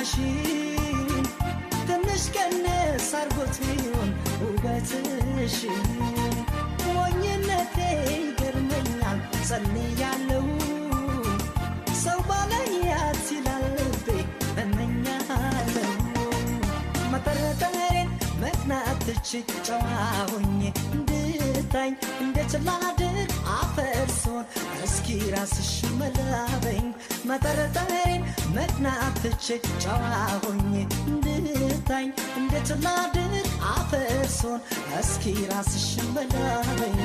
ገላሽን ትንሽ ቀነስ አርጎት ቢሆን ውበትሽን ሞኝነቴ ይገርመኛል ጸልያለሁ ሰው ባላያት ይላል ልቤ እመኛለሁ መጠረጠሬን መቅናት ትቼ ጨዋ ሆኜ እንድታኝ እንዴት ላድርግ አፈርሶን እስኪ ራስሽ መላበኝ መጠረጠሬን መቅናት ትቼ ጨዋ ሆኜ እንድታኝ እንዴት ላድርግ አፈርሶን እስኪ ራስሽ መላበኝ